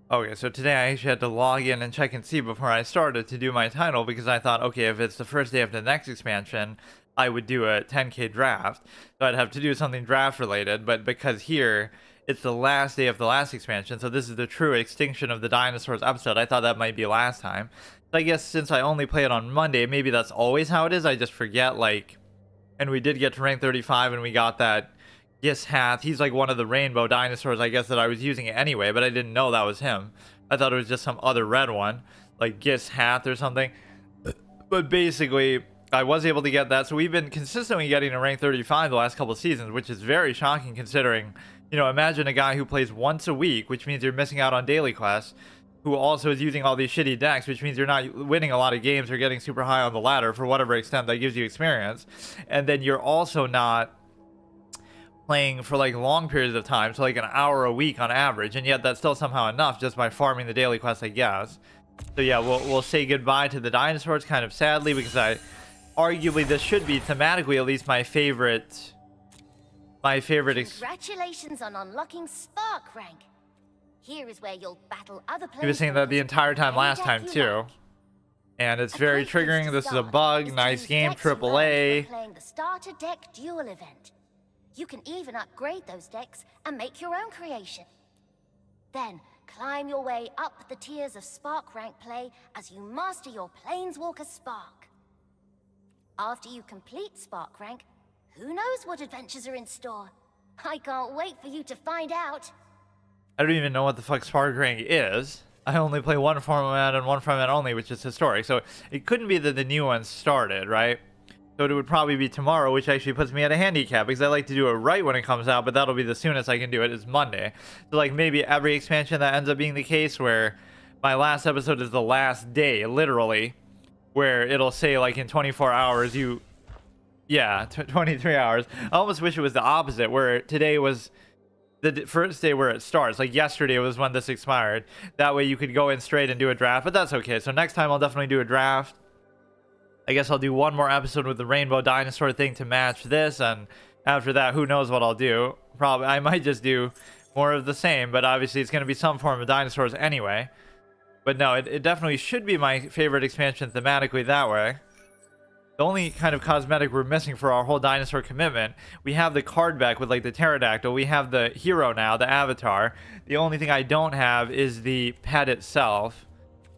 Okay, so today I actually had to log in and check and see before I started to do my title because I thought, okay, if it's the first day of the next expansion, I would do a 10K draft. So I'd have to do something draft related, but because here it's the last day of the last expansion, so this is the true Extinction of the Dinosaurs episode. I thought that might be last time. So I guess since I only play it on Monday, maybe that's always how it is. I just forget, like, and we did get to rank 35 and we got that Gis Hath. He's like one of the Rainbow Dinosaurs, I guess, that I was using anyway, but I didn't know that was him. I thought it was just some other red one, like Gis Hath or something. But basically, I was able to get that. So we've been consistently getting to rank 35 the last couple of seasons, which is very shocking considering, you know, imagine a guy who plays once a week, which means you're missing out on daily quests, who also is using all these shitty decks, which means you're not winning a lot of games or getting super high on the ladder for whatever extent that gives you experience. And then you're also not playing for like long periods of time, so like an hour a week on average, and yet that's still somehow enough just by farming the daily quests, I guess. So yeah, we'll say goodbye to the dinosaurs kind of sadly, because I arguably this should be thematically at least my favorite Congratulations on unlocking Spark rank. Here is where you'll battle other players. He was saying that the entire time last time too. And it's very triggering. This is a bug. Nice game, AAA. Playing the starter deck duel event. You can even upgrade those decks and make your own creation. Then, climb your way up the tiers of Spark rank play as you master your Planeswalker Spark. After you complete Spark rank, who knows what adventures are in store? I can't wait for you to find out. I don't even know what the fuck Spark rank is. I only play one format and one format only, which is historic. So it couldn't be that the new one started, right? So it would probably be tomorrow, which actually puts me at a handicap because I like to do it right when it comes out, but that'll be the soonest I can do it is Monday. So like maybe every expansion that ends up being the case where my last episode is the last day, literally, where it'll say like in 24 hours you, yeah, 23 hours. I almost wish it was the opposite, where today was the first day where it starts. Like yesterday was when this expired. That way you could go in straight and do a draft, but that's okay. So next time I'll definitely do a draft. I guess I'll do one more episode with the Rainbow Dinosaur thing to match this, and after that, who knows what I'll do. Probably, I might just do more of the same, but obviously it's going to be some form of dinosaurs anyway. But no, it definitely should be my favorite expansion thematically that way. The only kind of cosmetic we're missing for our whole dinosaur commitment, we have the card back with like the pterodactyl, we have the hero now, the avatar. The only thing I don't have is the pet itself.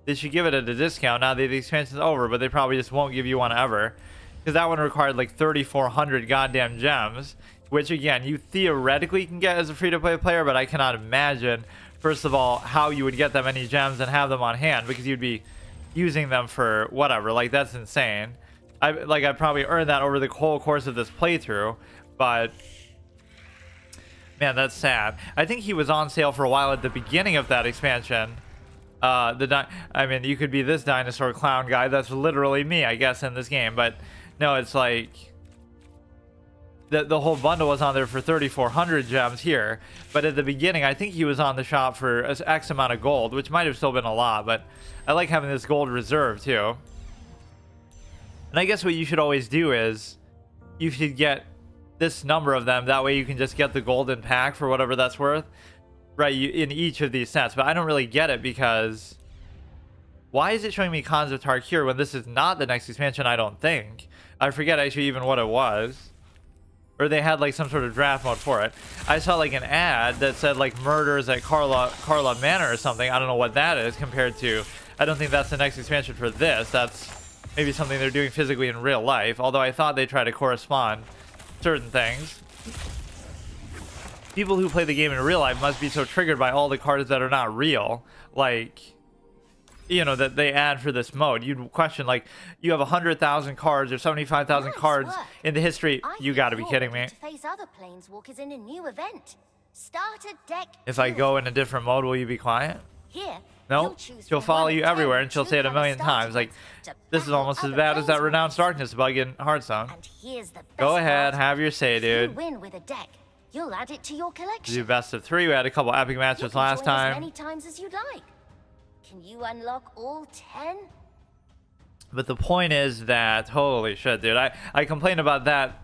They should give it at a discount now that the expansion's over, but they probably just won't give you one ever. Because that one required like 3,400 goddamn gems, which again, you theoretically can get as a free-to-play player, but I cannot imagine, first of all, how you would get that many gems and have them on hand, because you'd be using them for whatever. Like, that's insane. I'd probably earned that over the whole course of this playthrough, but man, that's sad. I think he was on sale for a while at the beginning of that expansion. I mean, you could be this dinosaur clown guy. That's literally me, I guess, in this game. But no, it's like the whole bundle was on there for 3,400 gems here. But at the beginning, I think he was on the shop for X amount of gold, which might have still been a lot. But I like having this gold reserve too. And I guess what you should always do is you should get this number of them. That way you can just get the golden pack for whatever that's worth. Right, in each of these sets, but I don't really get it because why is it showing me Cons of Tarkir when this is not the next expansion? I don't think. I forget actually even what it was, or they had like some sort of draft mode for it. I saw like an ad that said like murders at Carla Manor or something. I don't know what that is compared to. I don't think that's the next expansion for this. That's maybe something they're doing physically in real life, although I thought they try to correspond certain things. People who play the game in real life must be so triggered by all the cards that are not real, like, you know, that they add for this mode. You'd question, like, you have 100,000 cards or 75,000 cards in the history. You gotta be kidding me. To face other planeswalkers in a new event. Starter deck. If I go in a different mode, will you be quiet? Here, no, she'll follow you everywhere and she'll say it a million times. Like, this is almost as bad as that Renounced Darkness bug in Hearthstone. Go ahead, have your say, dude. You win with a deck. You'll add it to your collection. Do best of 3. We had a couple epic matches last time. As many times as you'd like. Can you unlock all 10? But the point is that, holy shit, dude, I complained about that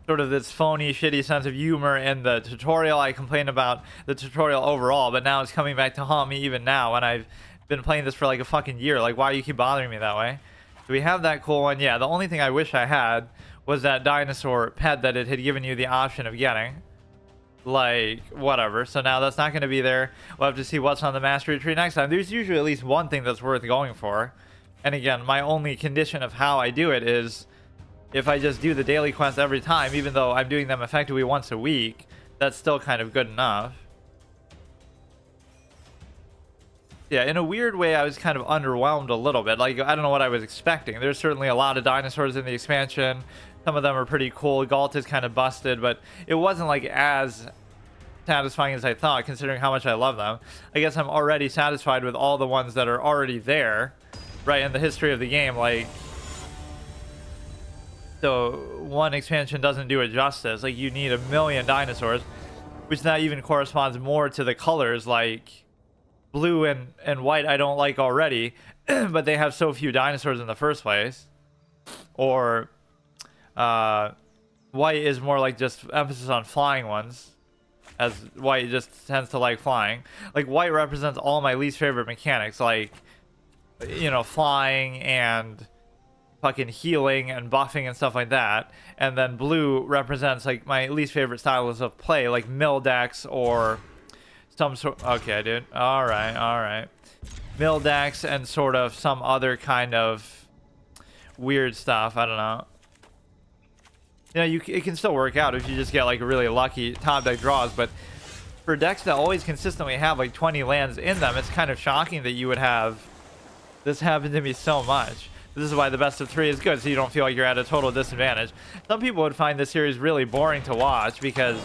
sort of this phony, shitty sense of humor in the tutorial. I complained about the tutorial overall, but now it's coming back to haunt me even now, and I've been playing this for like a fucking year. Like, why do you keep bothering me that way? So we have that cool one. Yeah, the only thing I wish I had was that dinosaur pet that it had given you the option of getting. Like, whatever. So now that's not going to be there. We'll have to see what's on the mastery tree next time. There's usually at least one thing that's worth going for. And again, my only condition of how I do it is if I just do the daily quest every time, even though I'm doing them effectively once a week, that's still kind of good enough. Yeah, in a weird way, I was kind of underwhelmed a little bit. Like, I don't know what I was expecting. There's certainly a lot of dinosaurs in the expansion. Some of them are pretty cool. Galt is kind of busted, but it wasn't like as satisfying as I thought, considering how much I love them. I guess I'm already satisfied with all the ones that are already there, right, in the history of the game. Like, so one expansion doesn't do it justice. Like, you need 1 million dinosaurs, which now even corresponds more to the colors. Like, blue and white I don't like already, but they have so few dinosaurs in the first place. Or white is more like just emphasis on flying ones, as white just tends to like flying. Like, white represents all my least favorite mechanics, like, you know, flying and fucking healing and buffing and stuff like that. And then blue represents like my least favorite styles of play, like mill decks or some sort. Okay, dude. All right. Mill decks and sort of some other kind of weird stuff. I don't know. You know, it can still work out if you just get like really lucky top deck draws, but for decks that always consistently have like 20 lands in them, it's kind of shocking that you would have this happen to me so much. This is why the best of 3 is good, so you don't feel like you're at a total disadvantage. Some people would find this series really boring to watch because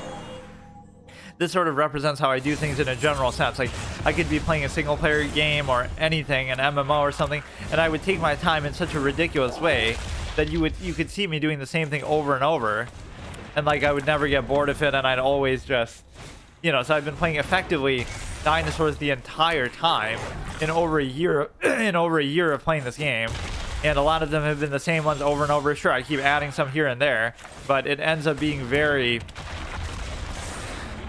this sort of represents how I do things in a general sense. Like, I could be playing a single player game or anything, an MMO or something, and I would take my time in such a ridiculous way that you could see me doing the same thing over and over, and like I would never get bored of it, and I'd always just, you know. So I've been playing effectively dinosaurs the entire time in over a year of playing this game, and a lot of them have been the same ones over and over. Sure, I keep adding some here and there, but it ends up being very,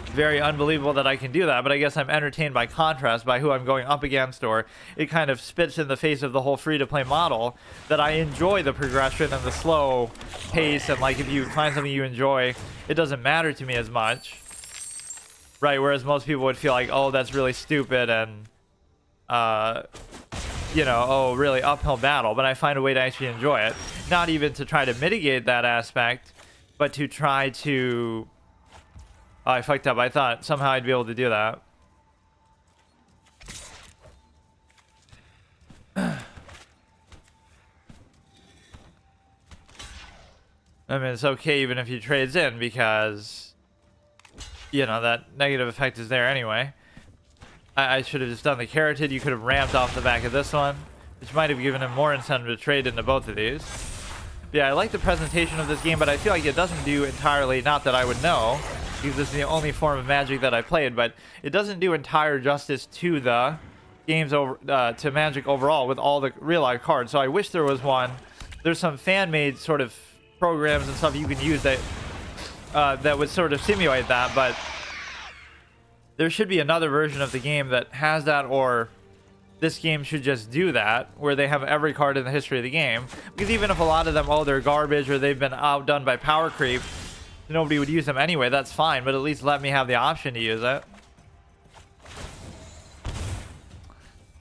very unbelievable that I can do that. But I guess I'm entertained by contrast, by who I'm going up against, or it kind of spits in the face of the whole free-to-play model that I enjoy the progression and the slow pace, and like if you find something you enjoy, it doesn't matter to me as much, right? Whereas most people would feel like, oh, that's really stupid and you know, oh, really uphill battle. But I find a way to actually enjoy it, not even to try to mitigate that aspect, but to try to oh, I fucked up. I thought somehow I'd be able to do that. I mean, it's okay even if he trades in because, you know, that negative effect is there anyway. I should have just done the carotid. You could have ramped off the back of this one, which might have given him more incentive to trade into both of these. But yeah, I like the presentation of this game, but I feel like it doesn't do entirely, not that I would know, because this is the only form of Magic that I played, but it doesn't do entire justice to the games over to Magic overall with all the real life cards. So I wish there was one. There's some fan-made sort of programs and stuff you can use that that would sort of simulate that, but there should be another version of the game that has that, or this game should just do that, where they have every card in the history of the game. Because even if a lot of them, oh, they're garbage or they've been outdone by power creep, nobody would use them anyway, that's fine, but at least let me have the option to use it.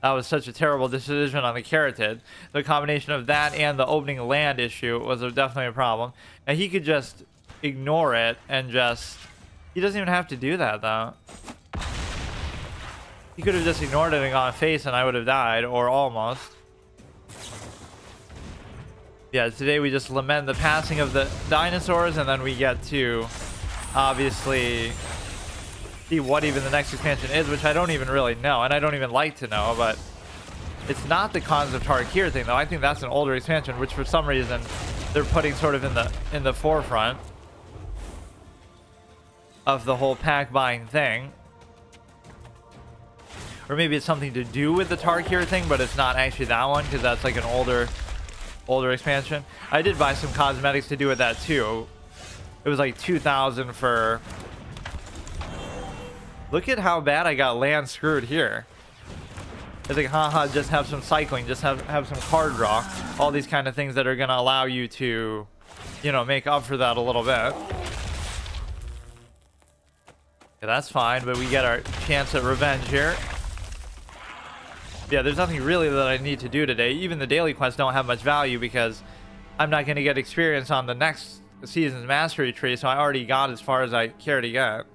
That was such a terrible decision on the carotid. The combination of that and the opening land issue was definitely a problem. Now he could just ignore it and just... He doesn't even have to do that, though. He could have just ignored it and gone face and I would have died, or almost. Yeah, today we just lament the passing of the dinosaurs, and then we get to obviously see what even the next expansion is, which I don't even really know, and I don't even like to know, but it's not the Cons of Tarkir thing, though. I think that's an older expansion, which for some reason they're putting sort of in the forefront of the whole pack buying thing. Or maybe it's something to do with the Tarkir thing, but it's not actually that one, because that's like an older expansion. I did buy some cosmetics to do with that too, It was like 2,000 for... Look at how bad I got land screwed here. It's like, haha, just have some cycling, just have some card draw. All these kind of things that are going to allow you to, you know, make up for that a little bit. Yeah, that's fine, but we get our chance at revenge here. Yeah, there's nothing really that I need to do today. Even the daily quests don't have much value because I'm not going to get experience on the next season's mastery tree, so I already got as far as I care to get.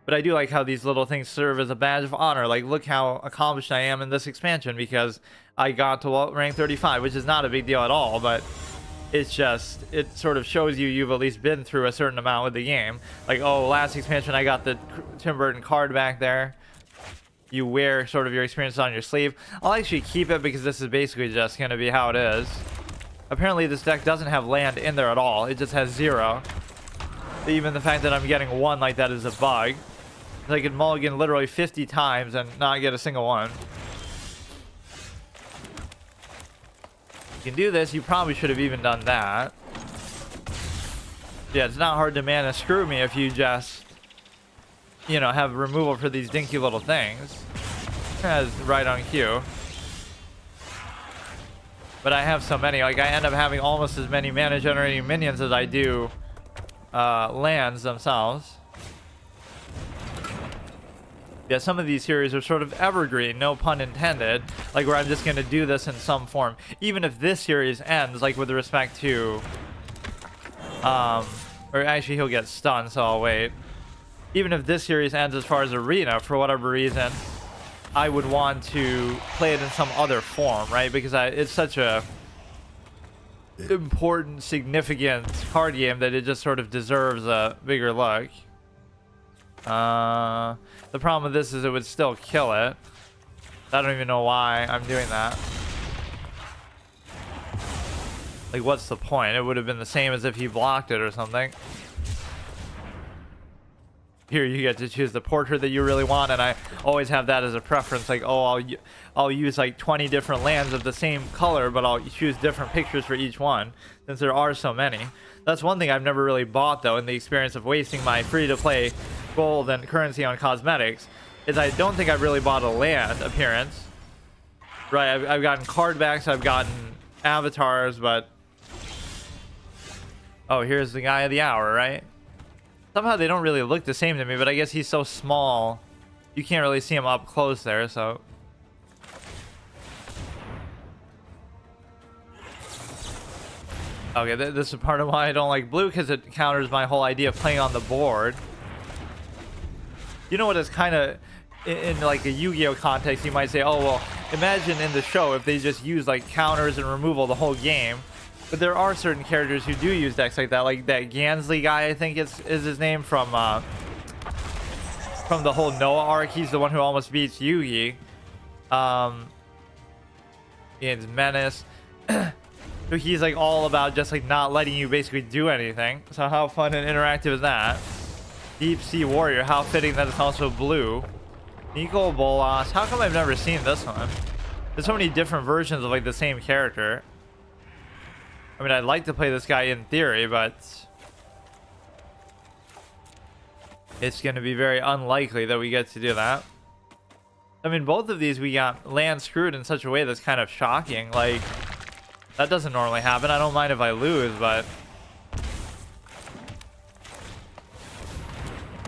But I do like how these little things serve as a badge of honor. Like, look how accomplished I am in this expansion because I got to rank 35, which is not a big deal at all, but it's just, it sort of shows you've at least been through a certain amount with the game. Like, oh, last expansion I got the Tim Burton card back there. You wear sort of your experience on your sleeve. I'll actually keep it because this is basically just going to be how it is. Apparently this deck doesn't have land in there at all. It just has 0. Even the fact that I'm getting 1 like that is a bug. I could mulligan literally 50 times and not get a single one. You can do this. You probably should have even done that. Yeah, it's not hard to mana screw me if you just, you know, have removal for these dinky little things. That's right on cue. But I have so many. Like, I end up having almost as many mana generating minions as I do lands themselves. Yeah, some of these series are sort of evergreen, no pun intended, like where I'm just going to do this in some form. Even if this series ends, like with respect to, or actually he'll get stunned, so I'll wait. Even if this series ends as far as arena, for whatever reason, I would want to play it in some other form, right? Because it's such a important, significant card game that it just sort of deserves a bigger look. The problem with this is it would still kill it. I don't even know why I'm doing that. Like, what's the point? It would have been the same as if he blocked it or something. Here you get to choose the portrait that you really want, and I always have that as a preference. Like, oh, I'll use like 20 different lands of the same color, but I'll choose different pictures for each one, since there are so many. That's one thing I've never really bought, though, in the experience of wasting my free-to-play gold and currency on cosmetics, is I don't think I've really bought a land appearance. Right, I've gotten card backs, I've gotten avatars, but... Oh, here's the guy of the hour, right? Somehow they don't really look the same to me, but I guess he's so small, you can't really see him up close there, so... Okay, this is part of why I don't like blue, because it counters my whole idea of playing on the board. You know what is kind of, in like a Yu-Gi-Oh context, you might say, oh, well, imagine in the show if they just use like counters and removal the whole game. But there are certain characters who do use decks like that, like that Gansley guy, I think is his name, from the whole Noah arc. He's the one who almost beats Yugi. Ian's Menace. So he's like all about just like not letting you basically do anything. So how fun and interactive is that? Deep Sea Warrior, how fitting that it's also blue. Nico Bolas, how come I've never seen this one? There's so many different versions of like the same character. I mean, I'd like to play this guy in theory, but it's going to be very unlikely that we get to do that. I mean, both of these we got land screwed in such a way that's kind of shocking. Like, that doesn't normally happen. I don't mind if I lose, but...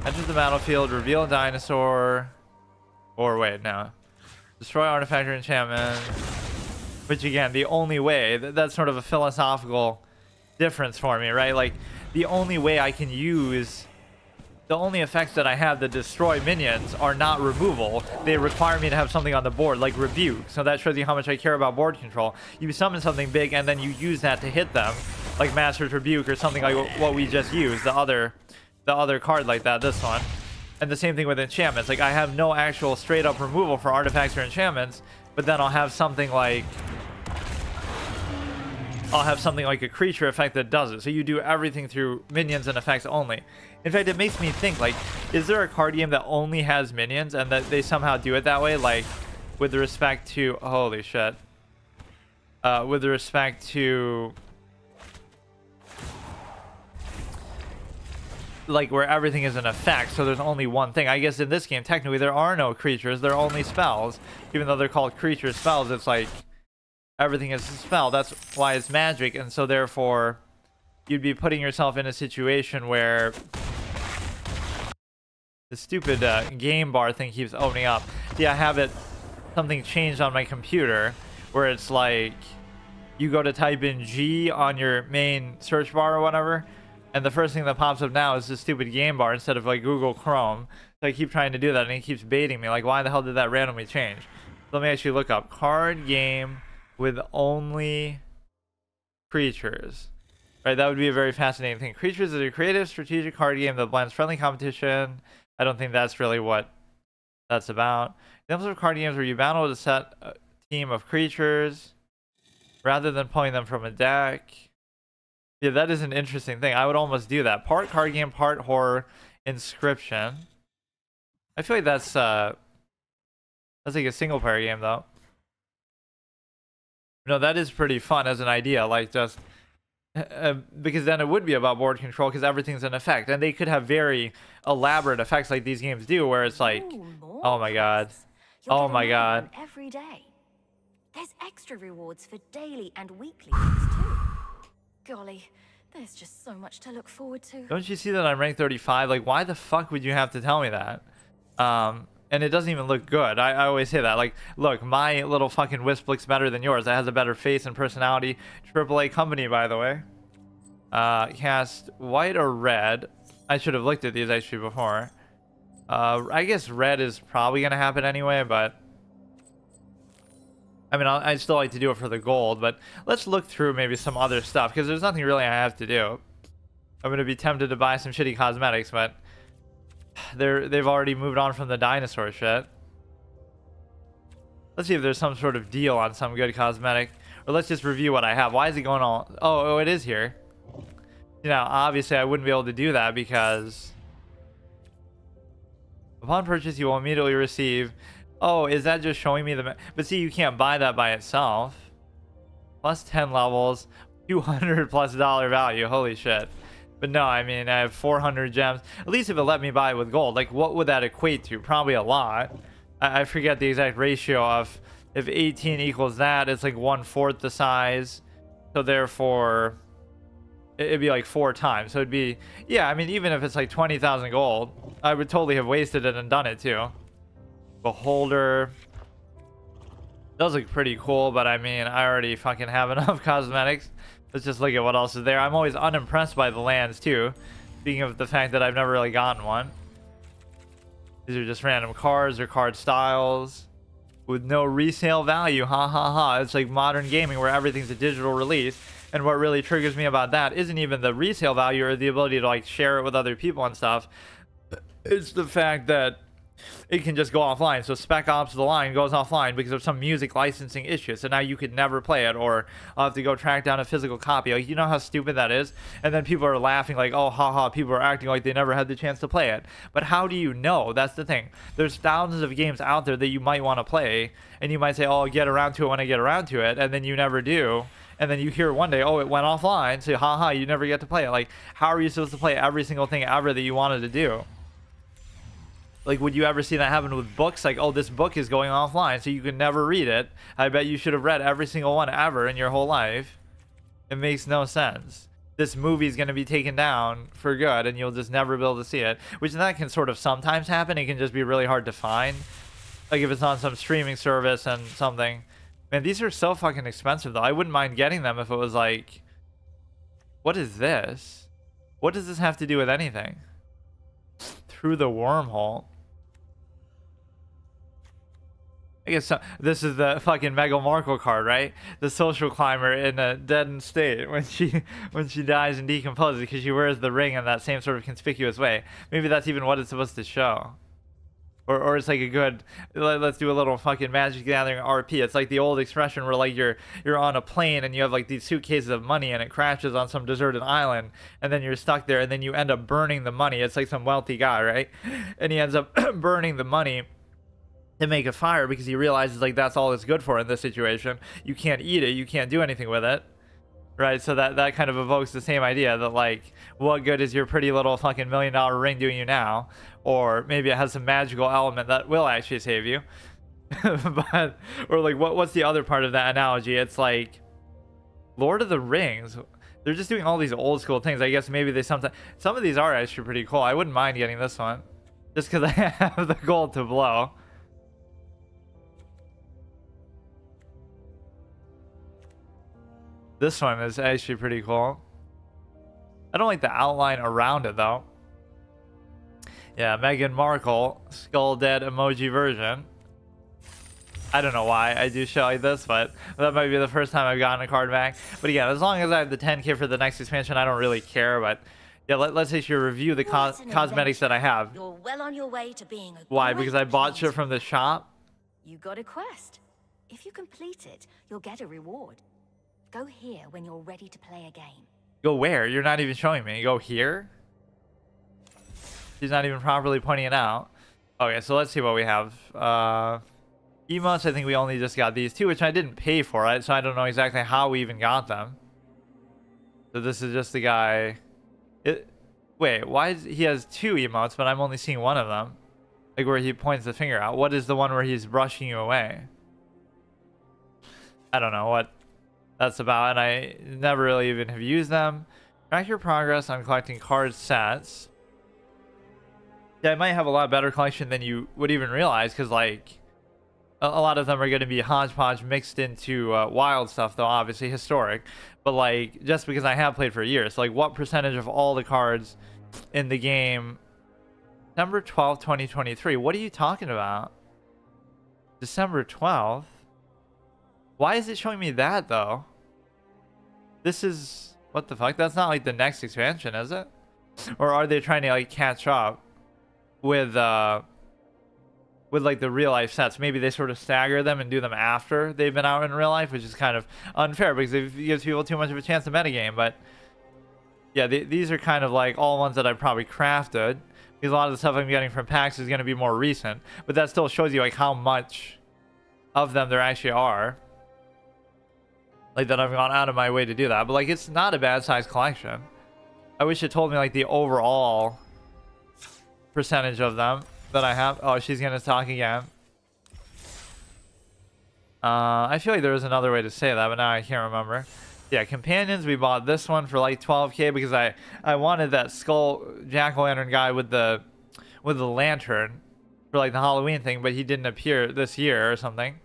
Enter the battlefield, reveal a dinosaur, or wait, no. Destroy artifact or enchantment. Which again, the only way, that's sort of a philosophical difference for me, right? Like, the only way I can use, the only effects that I have that destroy minions are not removal. They require me to have something on the board, like Rebuke. So that shows you how much I care about board control. You summon something big and then you use that to hit them, like Master's Rebuke or something like what we just used, the other card like that, this one. And the same thing with enchantments. Like, I have no actual straight up removal for artifacts or enchantments, but then I'll have something like a creature effect that does it. So you do everything through minions and effects only. In fact, it makes me think, like, is there a card game that only has minions and that they somehow do it that way? Like, with respect to, holy shit, with respect to like where everything is an effect, so there's only one thing. I guess in this game, technically, there are no creatures. There are only spells. Even though they're called creature spells, it's like everything is a spell. That's why it's magic, and so therefore, you'd be putting yourself in a situation where the stupid game bar thing keeps opening up. See, I have it, something changed on my computer, where it's like, you go to type in G on your main search bar or whatever, and the first thing that pops up now is this stupid game bar instead of like Google Chrome. So I keep trying to do that and it keeps baiting me. Like, why the hell did that randomly change? Let me actually look up card game with only creatures. Right, that would be a very fascinating thing. Creatures is a creative, strategic card game that blends friendly competition. I don't think that's really what that's about. Examples of card games where you battle to set a team of creatures rather than pulling them from a deck. Yeah, that is an interesting thing. I would almost do that. Part card game, part horror. Inscription. I feel like that's like a single player game though. No, that is pretty fun as an idea. Like just because then it would be about board control because everything's an effect, and they could have very elaborate effects like these games do, where it's like, oh my god, oh my god. Every day. There's extra rewards for daily and weekly ones too. Golly, there's just so much to look forward to. Don't you see that I'm ranked 35? Like, why the fuck would you have to tell me that? And it doesn't even look good. I always say that. Like, look, my little fucking wisp looks better than yours. It has a better face and personality. AAA company, by the way. Cast white or red. I should have looked at these actually before. I guess red is probably going to happen anyway, but I mean, I'd still like to do it for the gold, but let's look through maybe some other stuff, because there's nothing really I have to do. I'm going to be tempted to buy some shitty cosmetics, but they've already moved on from the dinosaur shit. Let's see if there's some sort of deal on some good cosmetic. Or let's just review what I have. Why is it going all... Oh, it is here. You know, obviously I wouldn't be able to do that because... Upon purchase, you will immediately receive... Oh, is that just showing me the... But see, you can't buy that by itself. Plus 10 levels, $200+ value. Holy shit. But no, I mean, I have 400 gems. At least if it let me buy it with gold. Like, what would that equate to? Probably a lot. I forget the exact ratio of... If 18 equals that, it's like 1/4 the size. So therefore... It'd be like 4 times. So it'd be... Yeah, I mean, even if it's like 20,000 gold, I would totally have wasted it and done it too. Beholder does look pretty cool, but I mean, I already fucking have enough cosmetics. Let's just look at what else is there. I'm always unimpressed by the lands too, speaking of the fact that I've never really gotten one. These are just random cards or card styles with no resale value. Ha ha ha. It's like modern gaming where everything's a digital release, and what really triggers me about that isn't even the resale value or the ability to like share it with other people and stuff. It's the fact that it can just go offline. So Spec Ops The Line goes offline because of some music licensing issue. So now you could never play it, or I'll have to go track down a physical copy. Like, you know how stupid that is? And then people are laughing like, oh, haha, people are acting like they never had the chance to play it. But how do you know? That's the thing. There's thousands of games out there that you might want to play, and you might say, oh, I'll get around to it when I get around to it, and then you never do. And then you hear one day, oh, it went offline, so haha, you never get to play it. Like, how are you supposed to play every single thing ever that you wanted to do? Like, would you ever see that happen with books? Like, oh, this book is going offline, so you can never read it. I bet you should have read every single one ever in your whole life. It makes no sense. This movie is going to be taken down for good, and you'll just never be able to see it. Which that can sort of sometimes happen. It can just be really hard to find. Like, if it's on some streaming service and something. Man, these are so fucking expensive, though. I wouldn't mind getting them if it was like... What is this? What does this have to do with anything? Through the wormhole. I guess so. This is the fucking Meghan Markle card, right? The social climber in a deadened state when she dies and decomposes because she wears the ring in that same sort of conspicuous way. Maybe that's even what it's supposed to show. Or it's like a good, let's do a little fucking Magic Gathering RP. It's like the old expression where like you're on a plane and you have like these suitcases of money and it crashes on some deserted island and then you're stuck there and then you end up burning the money. It's like some wealthy guy, right? And he ends up burning the money to make a fire because he realizes like that's all it's good for in this situation. You can't eat it, you can't do anything with it. right? So that kind of evokes the same idea that, like, what good is your pretty little fucking $1 million ring doing you now? Or maybe it has some magical element that will actually save you. But, or like, what's the other part of that analogy? It's like Lord of the Rings. They're just doing all these old school things. I guess maybe they sometimes, some of these are actually pretty cool. I wouldn't mind getting this one just because I have the gold to blow. This one is actually pretty cool. I don't like the outline around it though. Yeah, Meghan Markle skull dead emoji version. I don't know why I do shit like this, but that might be the first time I've gotten a card back. But again, as long as I have the 10k for the next expansion, I don't really care. But yeah, let's actually review the cosmetics that I have. You're well on your way to being a Why? Because I bought shit from the shop? You got a quest. If you complete it, you'll get a reward. Go here when you're ready to play a game. Go where? You're not even showing me. Go here? She's not even properly pointing it out. Okay, so let's see what we have. Emotes, I think we only just got these two, which I didn't pay for, right? So I don't know exactly how we even got them. So this is just the guy. Wait, why is he has two emotes, but I'm only seeing one of them? Like where he points the finger out. What is the one where he's brushing you away? I don't know what that's about, and I never really even have used them. Track your progress on collecting card sets. Yeah, I might have a lot better collection than you would even realize, because like a lot of them are going to be hodgepodge mixed into wild stuff, though obviously historic. But like, just because I have played for years, so, like, what percentage of all the cards in the game? December 12th, 2023. What are you talking about? December 12th? Why is it showing me that though? This is, what the fuck? That's not like the next expansion, is it? Or are they trying to like catch up with like the real life sets? Maybe they sort of stagger them and do them after they've been out in real life, which is kind of unfair because it gives people too much of a chance to metagame. But yeah, these are kind of like all ones that I've probably crafted, because a lot of the stuff I'm getting from packs is going to be more recent, but that still shows you like how much of them there actually are, like that I've gone out of my way to do that. But like, it's not a bad size collection. I wish it told me like the overall percentage of them that I have. Oh, she's gonna talk again. I feel like there was another way to say that, but now I can't remember. Yeah, companions, we bought this one for like 12k because I wanted that skull jack-o'-lantern guy with the lantern for like the Halloween thing, but he didn't appear this year or something.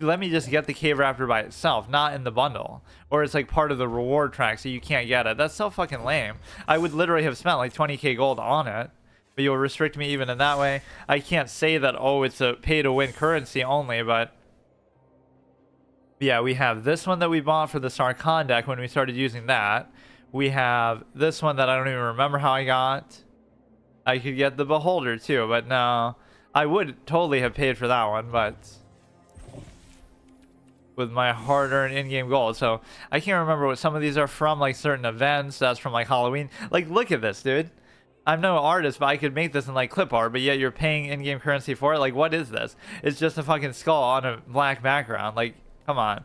Let me just get the cave raptor by itself, not in the bundle, or it's like part of the reward track, so you can't get it. That's so fucking lame. I would literally have spent like 20k gold on it, but you'll restrict me even in that way. I can't say that, oh, it's a pay to win currency only, but yeah, we have this one that we bought for the Sarkhan deck when we started using that. We have this one that I don't even remember how I got. I could get the Beholder too, but no, I would totally have paid for that one, but with my hard-earned in-game gold. So I can't remember what some of these are from, like certain events. That's from like Halloween. Like, look at this, dude. I'm no artist, but I could make this in like clip art, but yet you're paying in-game currency for it. Like, what is this? It's just a fucking skull on a black background. Like, come on.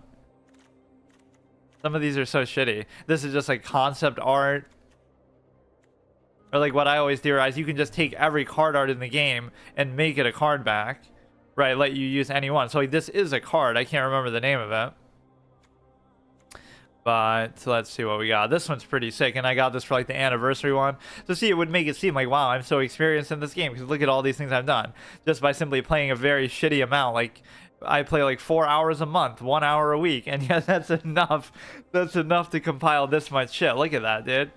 Some of these are so shitty. This is just like concept art. Or like what I always theorize, you can just take every card art in the game and make it a card back. Right, let you use any one. So like, this is a card. I can't remember the name of it. But let's see what we got. This one's pretty sick, and I got this for like the anniversary one. So see, it would make it seem like, wow, I'm so experienced in this game, because look at all these things I've done just by simply playing a very shitty amount. Like, I play like 4 hours a month, 1 hour a week, and yeah, that's enough. That's enough to compile this much shit. Look at that, dude.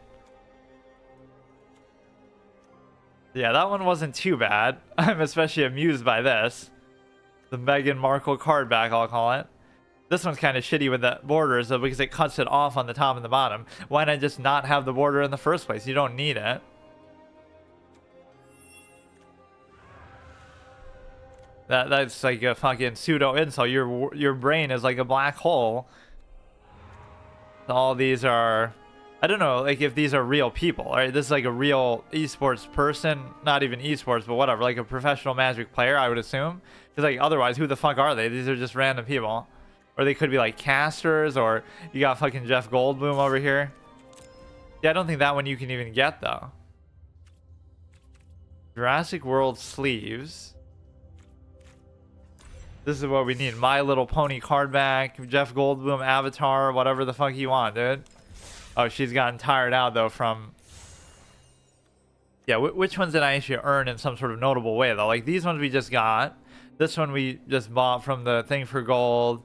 Yeah, that one wasn't too bad. I'm especially amused by this. The Meghan Markle card back, I'll call it. This one's kind of shitty with the borders, though, because it cuts it off on the top and the bottom. Why not just not have the border in the first place? You don't need it. That's like a fucking pseudo insult. Your brain is like a black hole. All these are, I don't know, like if these are real people, right? This is like a real esports person, not even esports, but whatever, like a professional Magic player, I would assume. Because like, otherwise, who the fuck are they? These are just random people. Or they could be like casters, or you got fucking Jeff Goldblum over here. Yeah, I don't think that one you can even get, though. Jurassic World sleeves. This is what we need. My Little Pony card back, Jeff Goldblum avatar, whatever the fuck you want, dude. Oh, she's gotten tired out, though, from... Yeah, which ones did I actually earn in some sort of notable way, though? Like, these ones we just got. This one we just bought from the thing for gold.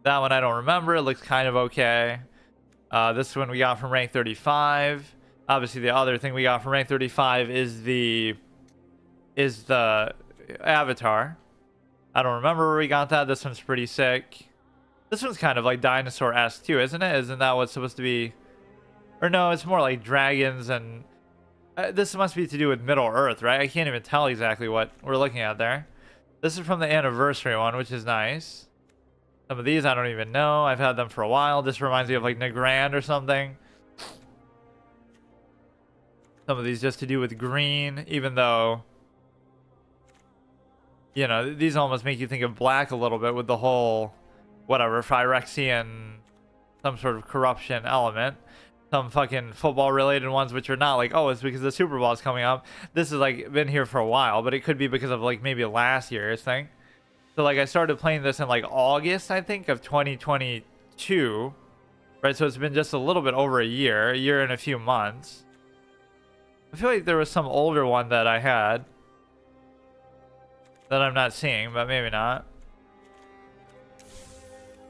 That one I don't remember. It looks kind of okay. This one we got from rank 35. Obviously, the other thing we got from rank 35 is the avatar. I don't remember where we got that. This one's pretty sick. This one's kind of like dinosaur-esque too, isn't it? Isn't that what's supposed to be? Or no, it's more like dragons and... this must be to do with Middle Earth, right? I can't even tell exactly what we're looking at there. This is from the anniversary one, which is nice. Some of these I don't even know. I've had them for a while. This reminds me of like Nagrand or something. Some of these just to do with green, even though... You know, these almost make you think of black a little bit with the whole, whatever, Phyrexian, some sort of corruption element. Some fucking football-related ones which are not like, oh, it's because the Super Bowl is coming up. This has, like, been here for a while, but it could be because of, like, maybe last year's thing. So, like, I started playing this in, like, August, I think, of 2022. Right, so it's been just a little bit over a year and a few months. I feel like there was some older one that I had that I'm not seeing, but maybe not.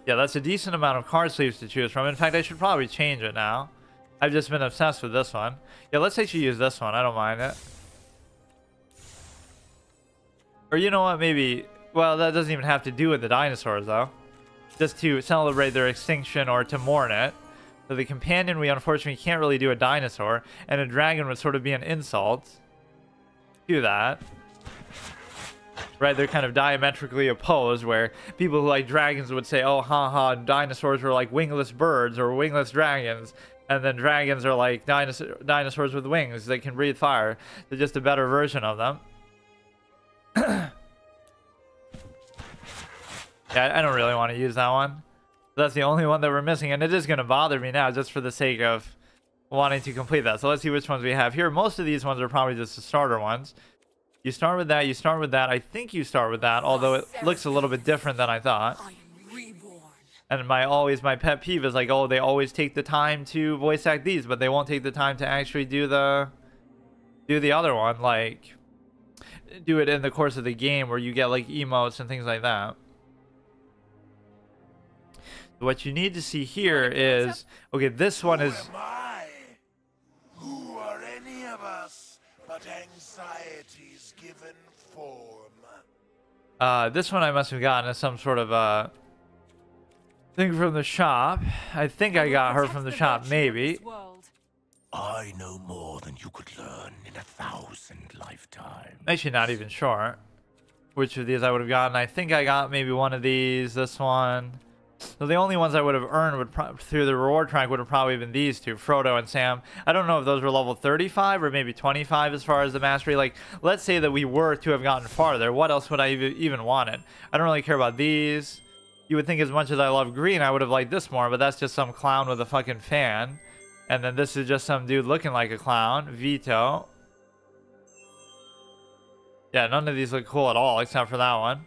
Yeah, that's a decent amount of card sleeves to choose from. In fact, I should probably change it now. I've just been obsessed with this one. Yeah, let's actually use this one. I don't mind it. Or you know what, maybe... Well, that doesn't even have to do with the dinosaurs, though. Just to celebrate their extinction or to mourn it. So the companion, we unfortunately can't really do a dinosaur. And a dragon would sort of be an insult. Do that. Right, they're kind of diametrically opposed, where people who like dragons would say, oh, haha, dinosaurs were like wingless birds or wingless dragons. And then dragons are like dinosaurs with wings that can breathe fire. They're just a better version of them. Yeah, I don't really want to use that one. That's the only one that we're missing, and it is going to bother me now just for the sake of wanting to complete that. So let's see which ones we have here. Most of these ones are probably just the starter ones. You start with that, you start with that. I think you start with that, although it looks a little bit different than I thought. And my pet peeve is like, oh, they always take the time to voice act these, but they won't take the time to actually do the other one, like do it in the course of the game where you get like emotes and things like that. What you need to see here is, okay, this one is... Who are any of us but anxiety's given form? This one I must have gotten as some sort of thing from the shop. I think I got her from the shop, maybe. I know more than you could learn in 1,000 lifetimes. Actually, not even sure which of these I would have gotten. I think I got maybe one of these, this one. So the only ones I would have earned through the reward track would have probably been these two, Frodo and Sam. I don't know if those were level 35 or maybe 25 as far as the mastery. Like, let's say that we were to have gotten farther. What else would I even wanted? I don't really care about these. You would think as much as I love green, I would have liked this more, but that's just some clown with a fucking fan. And then this is just some dude looking like a clown. Vito. Yeah, none of these look cool at all except for that one.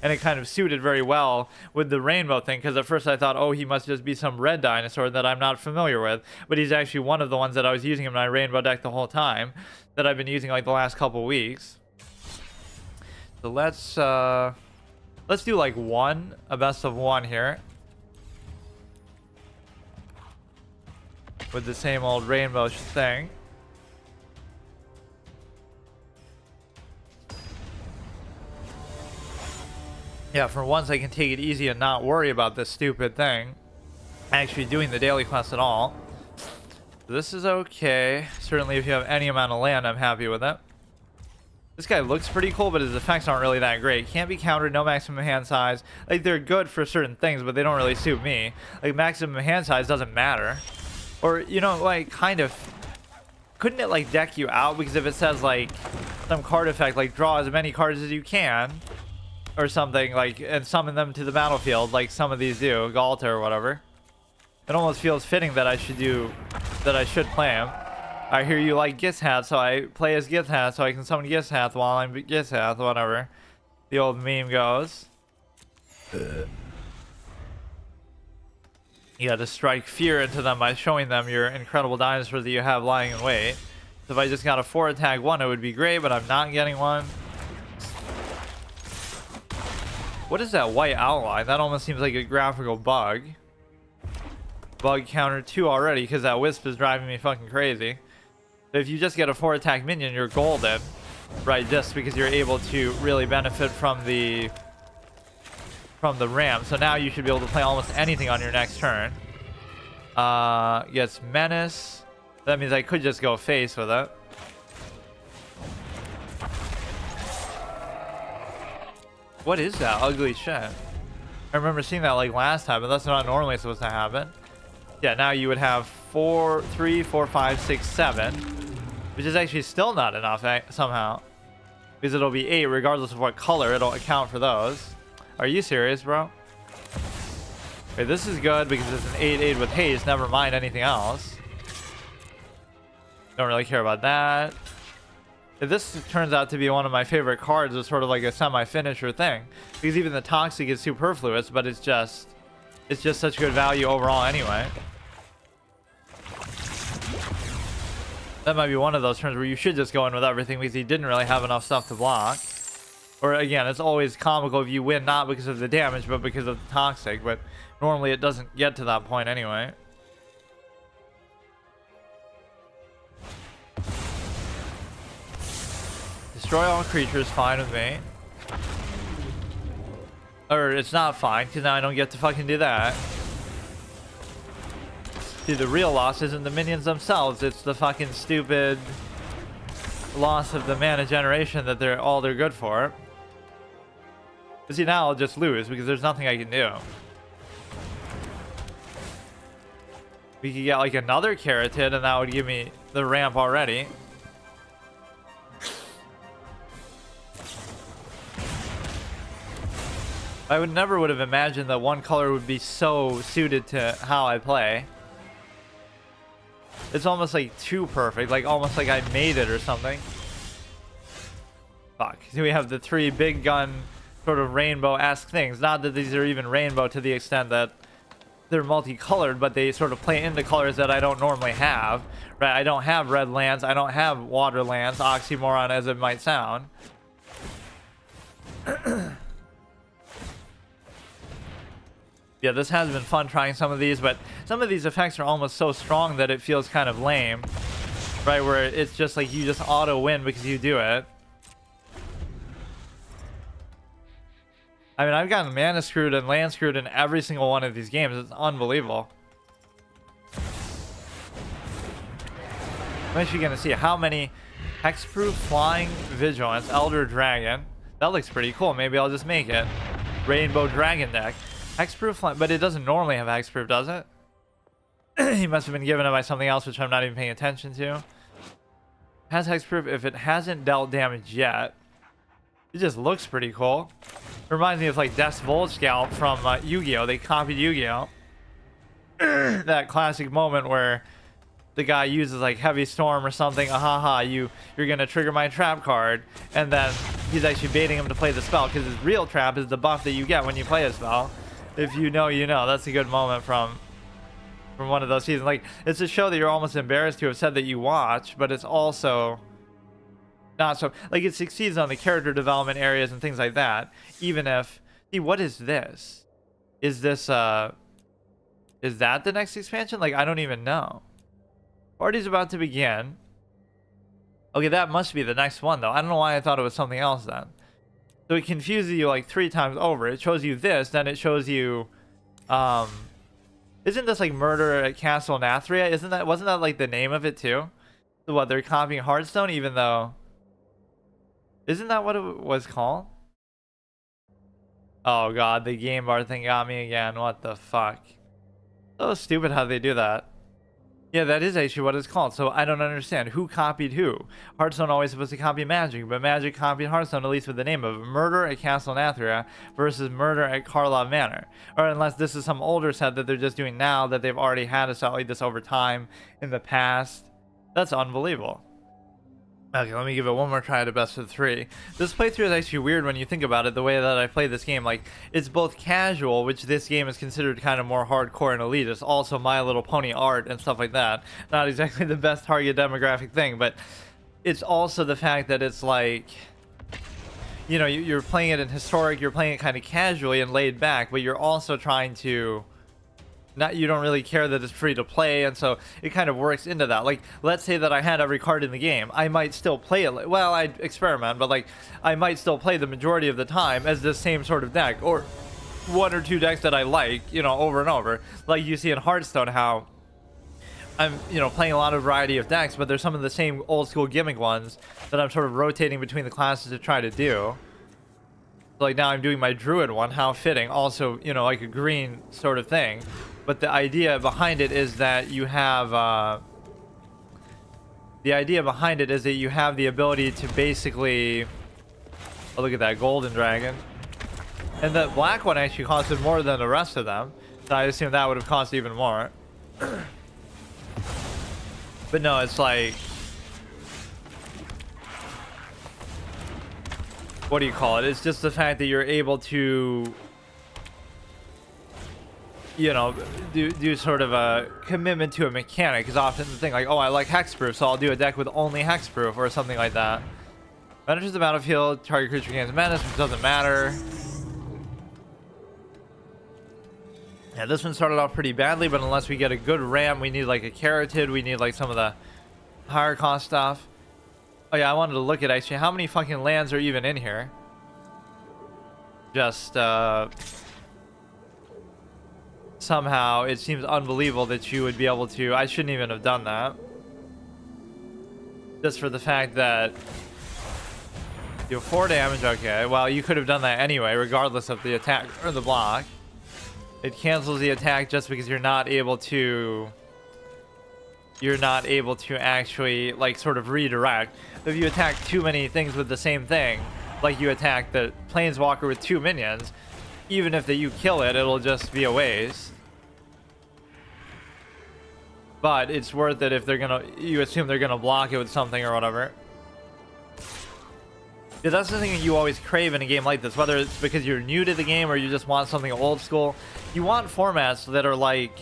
And it kind of suited very well with the rainbow thing, because at first I thought, oh, he must just be some red dinosaur that I'm not familiar with. But he's actually one of the ones that I was using in my rainbow deck the whole time, that I've been using like the last couple weeks. So let's do like a best of one here. With the same old rainbow thing. Yeah, for once I can take it easy and not worry about this stupid thing. Actually doing the daily quest at all. This is okay. Certainly if you have any amount of land, I'm happy with it. This guy looks pretty cool, but his effects aren't really that great. Can't be countered, no maximum hand size. Like, they're good for certain things, but they don't really suit me. Like, maximum hand size doesn't matter. Or, you know, like, kind of... Couldn't it, like, deck you out? Because if it says, like, some card effect, like, draw as many cards as you can... or something, like, and summon them to the battlefield like some of these do, Galta or whatever. It almost feels fitting that I should play him. I hear you like Githath, so I play as Githath so I can summon Githath while I'm Githath, whatever the old meme goes. You gotta strike fear into them by showing them your incredible dinosaurs that you have lying in wait. So if I just got a 4-attack 1, it would be great, but I'm not getting one. What is that white outline? That almost seems like a graphical bug. Bug counter 2 already, because that wisp is driving me fucking crazy. But if you just get a 4-attack minion, you're golden. Right, just because you're able to really benefit from the ramp. So now you should be able to play almost anything on your next turn. Gets menace. That means I could just go face with it. What is that ugly shit? I remember seeing that like last time, but that's not normally supposed to happen. Yeah, now you would have 4, 3, 4, 5, 6, 7, which is actually still not enough somehow, because it'll be 8 regardless of what color. It'll account for those. Are you serious, bro? Okay, this is good because it's an 8/8 with haste. Never mind anything else. Don't really care about that. If this turns out to be one of my favorite cards, it's sort of like a semi-finisher thing, because even the toxic is superfluous, but it's just such good value overall anyway. That might be one of those turns where you should just go in with everything because he didn't really have enough stuff to block. Or again, it's always comical if you win not because of the damage, but because of the toxic. But normally it doesn't get to that point anyway. Destroy all creatures, fine with me. Or it's not fine, because now I don't get to fucking do that. See, the real loss isn't the minions themselves, it's the fucking stupid loss of the mana generation that they're good for. But see, now I'll just lose because there's nothing I can do. We could get like another Carotid and that would give me the ramp already. I would never have imagined that one color would be so suited to how I play. It's almost like too perfect, like almost like I made it or something. Fuck. So we have the 3 big gun sort of rainbow-esque things. Not that these are even rainbow to the extent that they're multicolored, but they sort of play into colors that I don't normally have. Right? I don't have red lands, I don't have water lands, oxymoron as it might sound. Yeah, this has been fun trying some of these, but some of these effects are almost so strong that it feels kind of lame. Right, where it's just like you just auto-win because you do it. I mean, I've gotten mana screwed and land screwed in every single one of these games. It's unbelievable. I'm actually going to see how many hexproof, flying, vigilance, elder dragon. That looks pretty cool. Maybe I'll just make it. Rainbow dragon deck. Hexproof, but it doesn't normally have hexproof, does it? He must have been given it by something else, which I'm not even paying attention to. Has hexproof if it hasn't dealt damage yet. It just looks pretty cool. Reminds me of like Death's Volt Scalp from Yu-Gi-Oh! They copied Yu-Gi-Oh! That classic moment where the guy uses like Heavy Storm or something. Ahaha, you're gonna trigger my trap card, and then he's actually baiting him to play the spell because his real trap is the buff that you get when you play a spell. If you know, you know. That's a good moment from one of those seasons. Like, it's a show that you're almost embarrassed to have said that you watch, but it's also not so. Like, it succeeds on the character development areas and things like that. Even if, see, what is this? Is this is that the next expansion? Like, I don't even know. Party's about to begin. Okay, that must be the next one though. I don't know why I thought it was something else then. So it confuses you like 3 times over. It shows you this, then it shows you isn't this like Murder at Castle Nathria? Wasn't that like the name of it too? So what, they're copying Hearthstone even though, isn't that what it was called? Oh god, the game bar thing got me again. What the fuck? So stupid how they do that. Yeah, that is actually what it's called. So I don't understand who copied who. Hearthstone always supposed to copy Magic, but Magic copied Hearthstone, at least with the name of it. Murder at Castle Nathria versus Murder at Karlov Manor. Or unless this is some older set that they're just doing now, that they've already had a set like this over time in the past. That's unbelievable. Okay, let me give it one more try at a best of 3. This playthrough is actually weird when you think about it, the way that I play this game. Like, it's both casual, which this game is considered kind of more hardcore and elitist, also My Little Pony art and stuff like that. Not exactly the best target demographic thing, but it's also the fact that it's like, you know, you're playing it in historic, you're playing it kind of casually and laid back, but you're also trying to... you don't really care that it's free to play, and so it kind of works into that. Like, let's say that I had every card in the game, I might still play it. Well, I'd experiment, but like, I might still play the majority of the time as the same sort of deck, or one or two decks that I like, you know, over and over. Like you see in Hearthstone, how I'm, you know, playing a lot of variety of decks, but there's some of the same old school gimmick ones that I'm sort of rotating between the classes to try to do. Like now I'm doing my Druid one, how fitting. Also, you know, like a green sort of thing. But the idea behind it is that you have the ability to basically, oh, look at that golden dragon, and the black one actually costed more than the rest of them, so I assume that would have cost even more. But no, it's like, what do you call it? It's just the fact that you're able to, you know, do sort of a commitment to a mechanic. Is often the thing, like, oh, I like hexproof, so I'll do a deck with only hexproof or something like that. Enters the battlefield, target creature gains menace, which doesn't matter. Yeah, this one started off pretty badly, but unless we get a good ramp, we need like a carotid, we need like some of the higher cost stuff. Oh yeah, I wanted to look at actually how many fucking lands are even in here. Just somehow it seems unbelievable that you would be able to. I shouldn't even have done that, just for the fact that you have 4 damage. Okay, well, you could have done that anyway regardless of the attack or the block. It cancels the attack just because you're not able to actually like sort of redirect. If you attack too many things with the same thing, like you attack the planeswalker with 2 minions, even if you kill it, it'll just be a waste. But it's worth it if they're gonna, you assume they're gonna block it with something or whatever. Yeah, that's the thing that you always crave in a game like this, whether it's because you're new to the game or you just want something old school. You want formats that are like,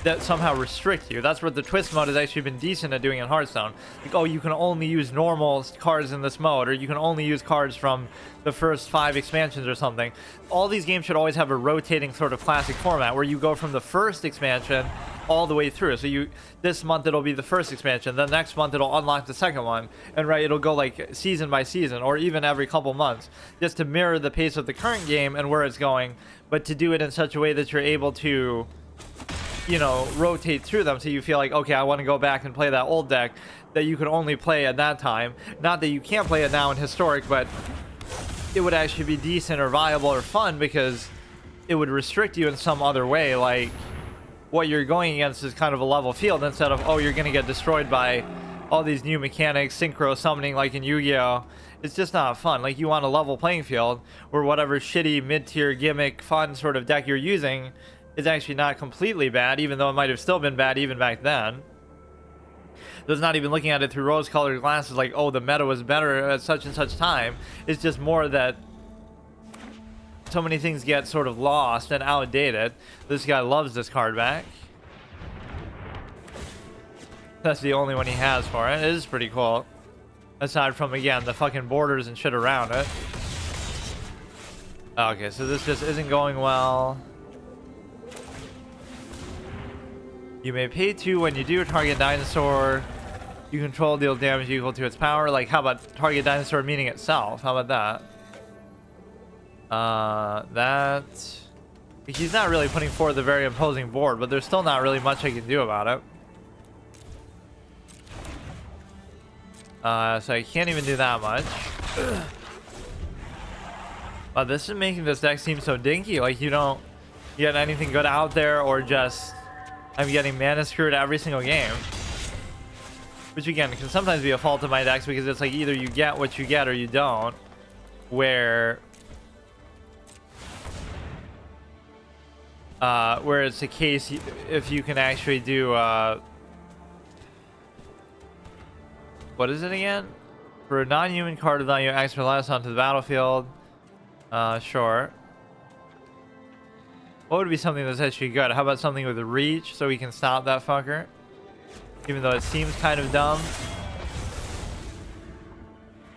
that somehow restrict you. That's what the twist mode has actually been decent at doing in Hearthstone. Like, oh, you can only use normal cards in this mode, or you can only use cards from the first 5 expansions or something. All these games should always have a rotating sort of classic format where you go from the first expansion all the way through. So this month it'll be the first expansion, then next month it'll unlock the second one, and right, it'll go like season by season, or even every couple months, just to mirror the pace of the current game and where it's going, but to do it in such a way that you're able to, you know, rotate through them, so you feel like, okay, I want to go back and play that old deck that you could only play at that time. Not that you can't play it now in historic, but it would actually be decent or viable or fun because it would restrict you in some other way. Like, what you're going against is kind of a level field instead of, oh, you're going to get destroyed by all these new mechanics, synchro summoning like in Yu-Gi-Oh! It's just not fun. Like, you want a level playing field where whatever shitty mid-tier gimmick fun sort of deck you're using is actually not completely bad, even though it might have still been bad even back then. There's not even looking at it through rose-colored glasses like, oh, the meta was better at such and such time. It's just more that so many things get sort of lost and outdated. This guy loves this card back. That's the only one he has for it. It is pretty cool. Aside from, again, the fucking borders and shit around it. Okay, so this just isn't going well. You may pay 2 when you do target dinosaur. You control, deal damage equal to its power. Like, how about target dinosaur meaning itself? How about that? He's not really putting forward the very imposing board, but there's still not really much I can do about it. So I can't even do that much. Wow, this is making this deck seem so dinky. Like, you don't get anything good out there, or just I'm getting mana screwed every single game. Which again can sometimes be a fault of my decks because it's like either you get what you get or you don't. Where it's the case if you can actually do what is it again? For a non-human card of value X or less onto the battlefield. Sure. What would be something that's actually good? How about something with a reach so we can stop that fucker? Even though it seems kind of dumb.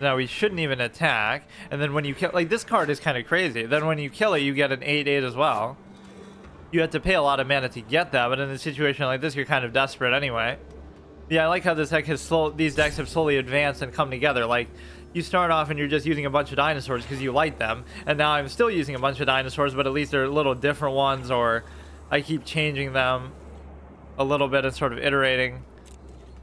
Now we shouldn't even attack. And then when you kill, like this card is kind of crazy. Then when you kill it, you get an 8/8 as well. You have to pay a lot of mana to get that, but in a situation like this, you're kind of desperate anyway. Yeah, I like how this deck has these decks have slowly advanced and come together. Like, you start off and you're just using a bunch of dinosaurs because you like them, and now I'm still using a bunch of dinosaurs, but at least they're little different ones, or I keep changing them a little bit and sort of iterating.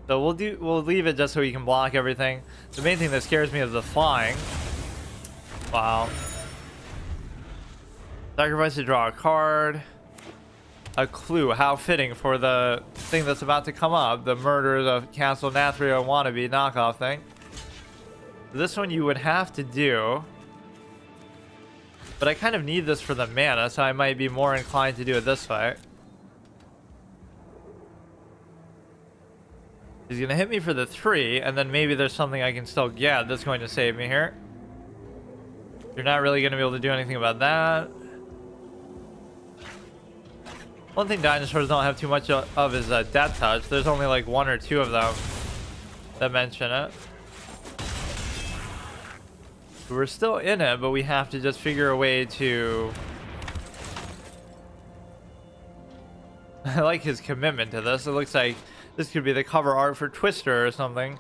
So we'll leave it just so we can block everything. The main thing that scares me is the flying. Wow. Sacrifice to draw a card. A clue. How fitting for the thing that's about to come up. The murders of Castle Nathria wannabe knockoff thing. This one you would have to do. But I kind of need this for the mana, so I might be more inclined to do it this way. He's going to hit me for the 3, and then maybe there's something I can still get that's going to save me here. You're not really going to be able to do anything about that. One thing dinosaurs don't have too much of is death touch. There's only like 1 or 2 of them that mention it. We're still in it, but we have to just figure a way to... I like his commitment to this. It looks like this could be the cover art for Twister or something.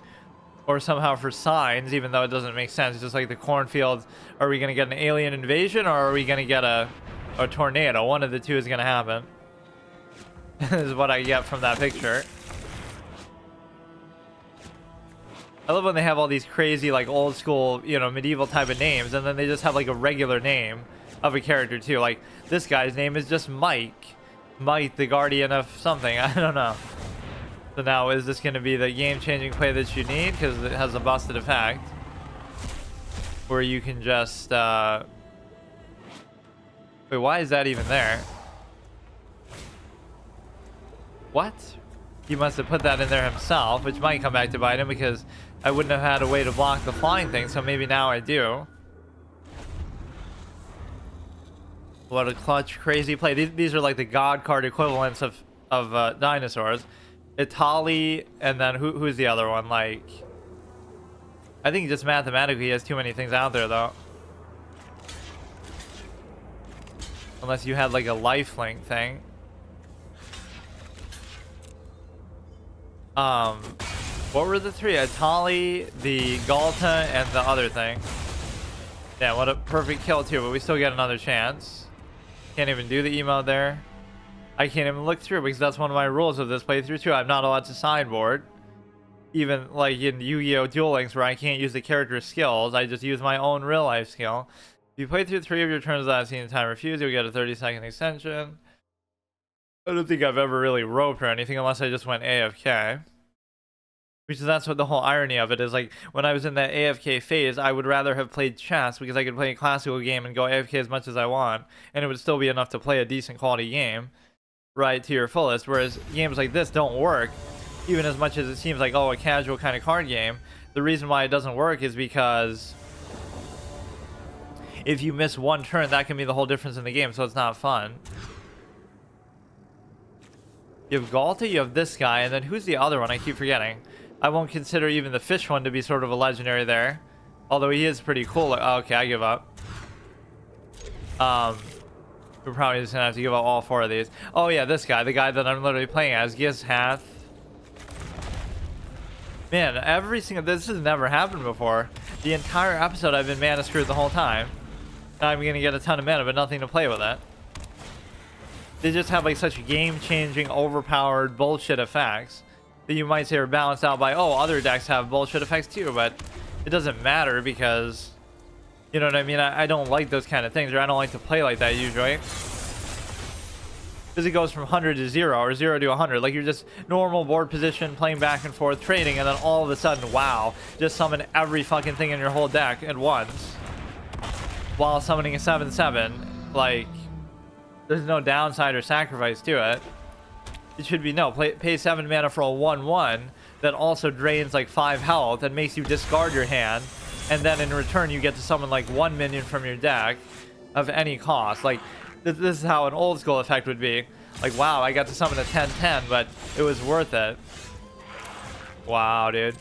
Or somehow for Signs, even though it doesn't make sense. It's just like the cornfields. Are we going to get an alien invasion, or are we going to get a tornado? One of the two is going to happen. Is what I get from that picture. I love when they have all these crazy, like, old school, you know, medieval type of names, and then they just have like a regular name of a character too. Like this guy's name is just Mike. Mike, the guardian of something. I don't know. So now is this going to be the game-changing play that you need? Because it has a busted effect where you can just wait, why is that even there? What? He must have put that in there himself, which might come back to bite him because I wouldn't have had a way to block the flying thing, so maybe now I do. What a clutch, crazy play. These are like the god card equivalents of dinosaurs. Italy, and then who's the other one? Like, I think just mathematically he has too many things out there, though. Unless you had like a lifelink thing. What were the 3? Italy, the Galta, and the other thing. Yeah, what a perfect kill too, but we still get another chance. Can't even do the emote there. I can't even look through because that's one of my rules of this playthrough too. I'm not allowed to sideboard. Even like in Yu-Gi-Oh! Duel Links where I can't use the character's skills, I just use my own real life skill. If you play through 3 of your turns without seeing the time refused, you'll get a 30-second extension. I don't think I've ever really roped or anything unless I just went AFK. Which is, that's what the whole irony of it is. Like, when I was in that AFK phase, I would rather have played chess because I could play a classical game and go AFK as much as I want, and it would still be enough to play a decent quality game, right, to your fullest. Whereas games like this don't work, even as much as it seems like, oh, a casual kind of card game. The reason why it doesn't work is because if you miss one turn, that can be the whole difference in the game, so it's not fun. You have Galta, you have this guy, and then who's the other one? I keep forgetting. I won't consider even the fish one to be sort of a legendary there. Although he is pretty cool. Oh, okay, I give up. We're probably just gonna have to give up all 4 of these. Oh yeah, this guy, the guy that I'm literally playing as, Gizhath. Man, every single, this has never happened before. The entire episode I've been mana screwed the whole time. Now I'm gonna get a ton of mana, but nothing to play with it. They just have like such game-changing, overpowered bullshit effects that you might say are balanced out by, oh, other decks have bullshit effects too, but it doesn't matter because, you know what I mean? I don't like those kind of things, or I don't like to play like that usually. Because it goes from 100 to 0 or 0 to 100. Like, you're just normal board position, playing back and forth, trading, and then all of a sudden, wow, just summon every fucking thing in your whole deck at once. While summoning a 7/7. Like, there's no downside or sacrifice to it. It should be, no, pay 7 mana for a 1/1 that also drains like 5 health and makes you discard your hand. And then in return, you get to summon like 1 minion from your deck of any cost. Like, this is how an old school effect would be. Like, wow, I got to summon a 10/10, but it was worth it. Wow, dude.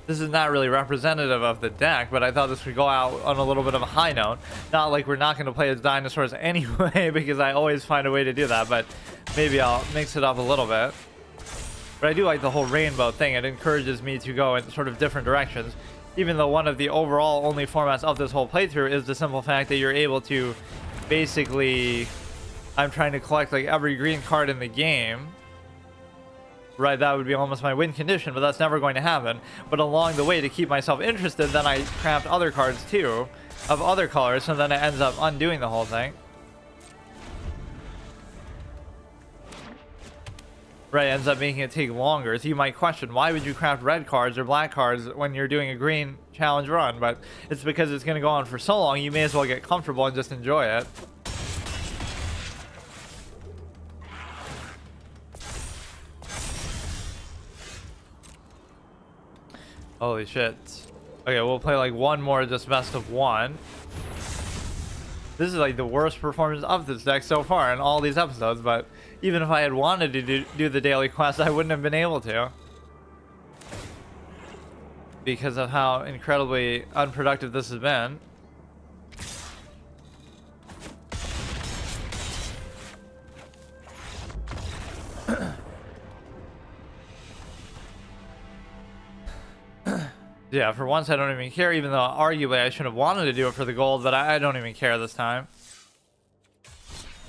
This is not really representative of the deck, but I thought this would go out on a little bit of a high note. Not like we're not going to play as dinosaurs anyway, because I always find a way to do that, but maybe I'll mix it up a little bit. But I do like the whole rainbow thing. It encourages me to go in sort of different directions. Even though one of the overall only formats of this whole playthrough is the simple fact that you're able to basically... I'm trying to collect like every green card in the game. Right, that would be almost my win condition, but that's never going to happen. But along the way, to keep myself interested, then I craft other cards too, of other colors, so then it ends up undoing the whole thing. Right, ends up making it take longer. So you might question, why would you craft red cards or black cards when you're doing a green challenge run? But it's because it's going to go on for so long, you may as well get comfortable and just enjoy it. Holy shit. Okay, we'll play like one more, just best of one. This is like the worst performance of this deck so far in all these episodes, but even if I had wanted to do the daily quest, I wouldn't have been able to. Because of how incredibly unproductive this has been. Yeah, for once I don't even care, even though arguably I should have wanted to do it for the gold, but I don't even care this time.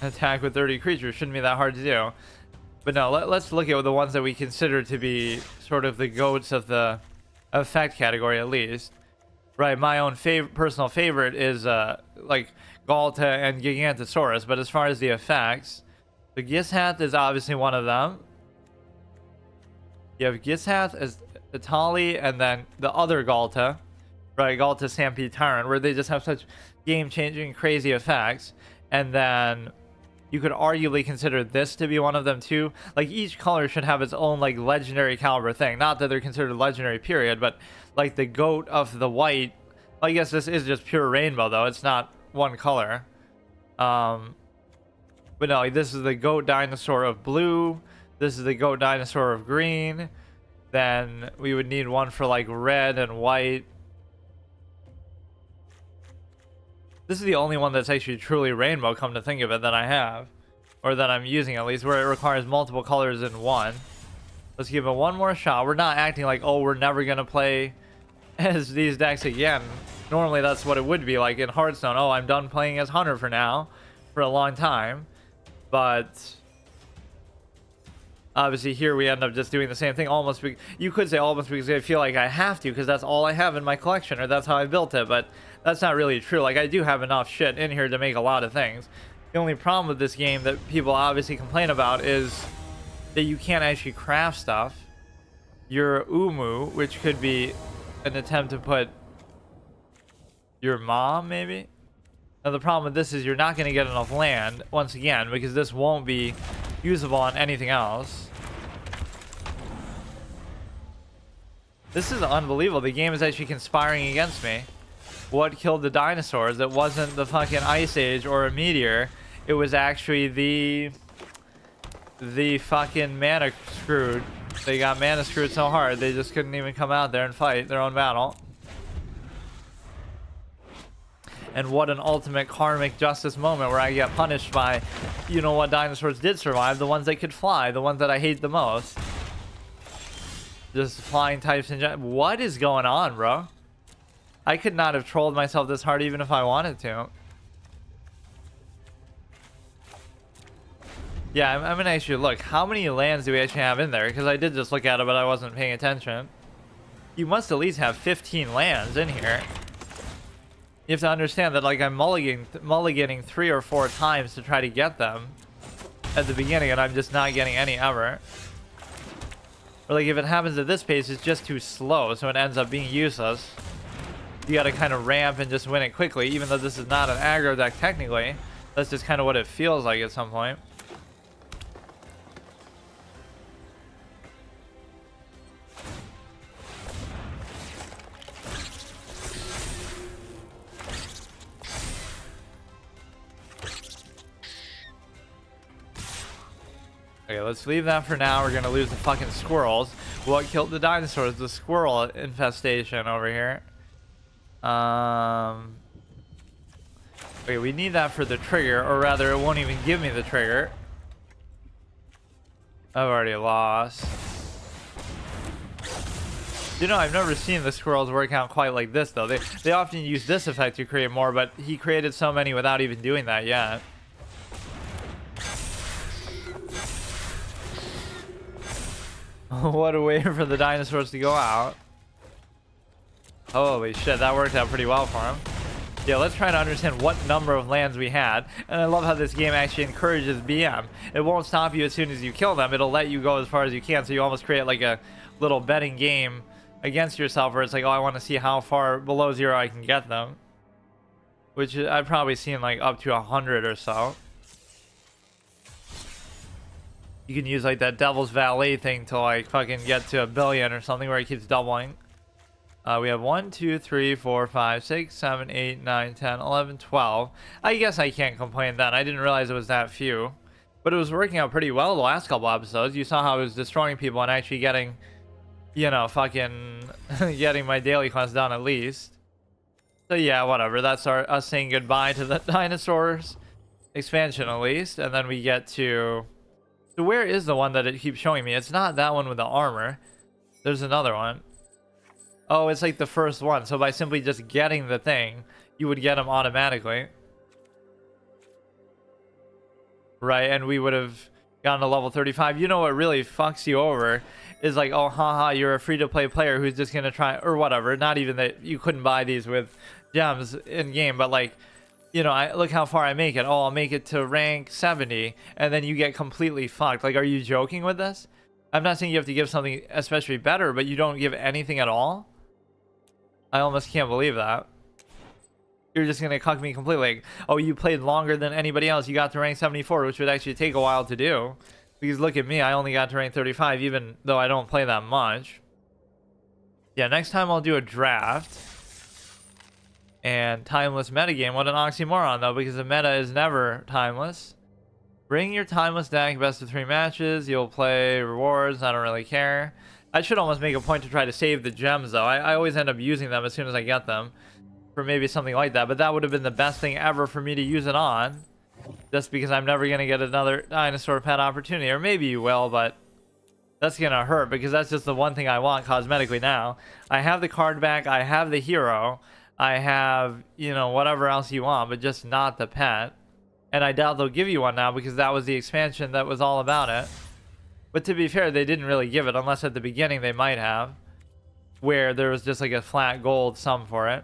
Attack with 30 creatures shouldn't be that hard to do. But no, let's look at the ones that we consider to be sort of the goats of the effect category, at least. Right, my own personal favorite is like Galta and Gigantosaurus, but as far as the effects, the Gishath is obviously one of them. You have Gishath as Itali, and then the other Galta, right? Galta Stampede Tyrant, where they just have such game-changing, crazy effects. And then you could arguably consider this to be one of them too. Like, each color should have its own like legendary caliber thing. Not that they're considered legendary, period, but like the goat of the white. I guess this is just pure rainbow though. It's not one color. But no, like, this is the goat dinosaur of blue. This is the goat dinosaur of green. Then we would need one for like red and white. This is the only one that's actually truly rainbow, come to think of it, that I have. Or that I'm using at least, where it requires multiple colors in one. Let's give it one more shot. We're not acting like, oh, we're never going to play as these decks again. Normally that's what it would be like in Hearthstone. Oh, I'm done playing as Hunter for now, for a long time. But obviously here we end up just doing the same thing, almost. You could say almost because I feel like I have to, because that's all I have in my collection, or that's how I built it. But that's not really true. Like, I do have enough shit in here to make a lot of things. The only problem with this game that people obviously complain about is that you can't actually craft stuff. Your Umu, which could be an attempt to put your mom, maybe. Now the problem with this is you're not going to get enough land, once again, because this won't be usable on anything else. This is unbelievable. The game is actually conspiring against me. What killed the dinosaurs? It wasn't the fucking ice age or a meteor. It was actually the fucking mana screwed. They got mana screwed so hard they just couldn't even come out there and fight their own battle. And what an ultimate karmic justice moment where I get punished by, you know what dinosaurs did survive? The ones that could fly, the ones that I hate the most. Just flying types in general. What is going on, bro? I could not have trolled myself this hard even if I wanted to. Yeah, I'm gonna actually look. How many lands do we actually have in there? Because I did just look at it, but I wasn't paying attention. You must at least have 15 lands in here. You have to understand that, like, I'm mulliganing 3 or 4 times to try to get them at the beginning, and I'm just not getting any ever. Or, like, if it happens at this pace, it's just too slow, so it ends up being useless. You gotta kind of ramp and just win it quickly, even though this is not an aggro deck technically. That's just kind of what it feels like at some point. Okay, let's leave that for now. We're gonna lose the fucking squirrels. What killed the dinosaurs? The squirrel infestation over here. Okay, we need that for the trigger, or rather, it won't even give me the trigger. I've already lost. You know, I've never seen the squirrels work out quite like this, though. They often use this effect to create more, but he created so many without even doing that yet. What a way for the dinosaurs to go out. Holy shit, that worked out pretty well for him. Yeah, let's try to understand what number of lands we had. And I love how this game actually encourages BM. It won't stop you as soon as you kill them. It'll let you go as far as you can. So you almost create like a little betting game against yourself where it's like, oh, I want to see how far below 0 I can get them. Which I've probably seen like up to 100 or so. You can use like that Devil's Valet thing to like fucking get to 1 billion or something where it keeps doubling. We have 1, 2, 3, 4, 5, 6, 7, 8, 9, 10, 11, 12. I guess I can't complain then. I didn't realize it was that few. But it was working out pretty well the last couple episodes. You saw how I was destroying people and actually getting, you know, fucking getting my daily quest done at least. So yeah, whatever. That's us saying goodbye to the dinosaurs expansion at least. And then we get to... So where is the one that it keeps showing me? It's not that one with the armor. There's another one. Oh, it's like the first one. So by simply just getting the thing, you would get them automatically. Right, and we would have gotten to level 35. You know what really fucks you over is like, oh, haha, you're a free-to-play player who's just going to try, or whatever. Not even that you couldn't buy these with gems in-game, but like, you know, look how far I make it. Oh, I'll make it to rank 70, and then you get completely fucked. Like, are you joking with this? I'm not saying you have to give something especially better, but you don't give anything at all? I almost can't believe that. You're just going to cuck me completely. Like, oh, you played longer than anybody else. You got to rank 74, which would actually take a while to do. Because look at me. I only got to rank 35, even though I don't play that much. Yeah, next time I'll do a draft. And timeless metagame. What an oxymoron, though, because the meta is never timeless. Bring your timeless deck, best of 3 matches. You'll play rewards. I don't really care. I should almost make a point to try to save the gems, though. I always end up using them as soon as I get them. For maybe something like that. But that would have been the best thing ever for me to use it on. Just because I'm never going to get another dinosaur pet opportunity. Or maybe you will, but that's going to hurt. Because that's just the one thing I want cosmetically now. I have the card back. I have the hero. I have, you know, whatever else you want. But just not the pet. And I doubt they'll give you one now. Because that was the expansion that was all about it. But to be fair, they didn't really give it, unless at the beginning they might have, where there was just like a flat gold sum for it.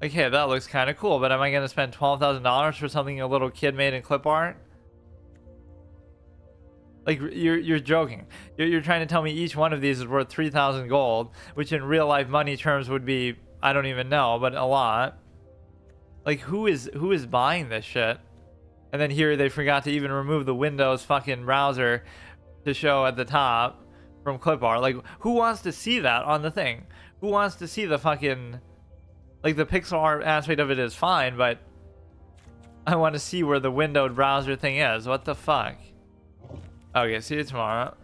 Okay, that looks kind of cool, but am I going to spend $12,000 for something a little kid made in clip art? Like, you're joking. You're trying to tell me each one of these is worth 3,000 gold, which in real life money terms would be, I don't even know, but a lot. Like, who is buying this shit? And then here they forgot to even remove the Windows fucking browser to show at the top from clip art. Like, who wants to see that on the thing? Who wants to see the fucking... Like, the pixel art aspect of it is fine, but I want to see where the windowed browser thing is. What the fuck? Okay, see you tomorrow.